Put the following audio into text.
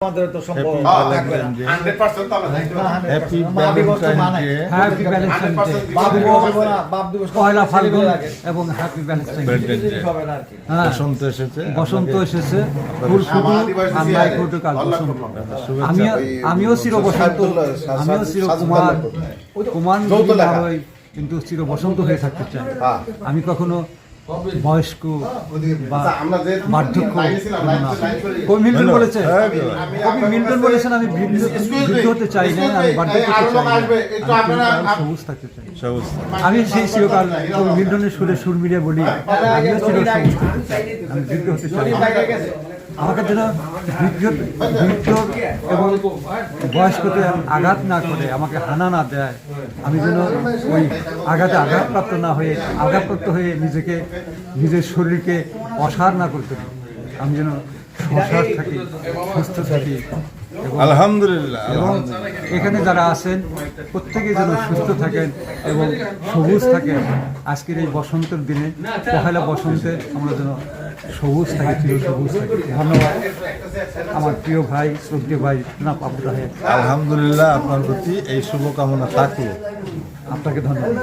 আমাদের তো সম্ভব পয়লা ফাল্গুন এবং হ্যাপি ভ্যালেন্টাইন বসন্ত এসেছে, বসন্ত এসেছে, ফুল ফুটু আর নাই ফুটু কাল বসন্ত। আমিও চির বসন্ত, আমিও চির কুমার, কুমার না হই কিন্তু চির বসন্ত হয়ে থাকতে চাই। আমি কখনো বয়স্ক বা বার্ধক্য কবি মিল্টন বলেছেন, কবি মিল্টন বলেছেন আমি বৃদ্ধ হতে চাই না, আমি বার্ধক্য হতে চাই না, আমি সবুজ থাকতে চাই। আমি সেই চিরকাল কবি মিল্টনের সুরে সুর মিলিয়ে বলি আমিও চির সবুজ থাকতে চাই, আমি বৃদ্ধ হতে চাই না। আমাকে যেন বৃদ্ধ এবং বয়স্কতে আঘাত না করে, আমাকে হানা না দেয়, আমি যেন ওই আঘাতপ্রাপ্ত না হয়ে, আঘাতপ্রাপ্ত হয়ে নিজের শরীরকে অসার না করতে পারি। আমি যেন অসার থাকি, সুস্থ থাকি। আলহামদুলিল্লাহ। এবং এখানে যারা আছেন প্রত্যেকে যেন সুস্থ থাকেন এবং সবুজ থাকেন। আজকের এই বসন্তের দিনে, পহেলা বসন্তে আমরা যেন সবুজ থাকি, চির সবুজ থাকি। ধন্যবাদ আমার প্রিয় ভাই, শ্রদ্ধেয় ভাই না পাবু সাহেব। আলহামদুলিল্লাহ, আপনার প্রতি এই শুভকামনা থাকলো। আপনাকে ধন্যবাদ।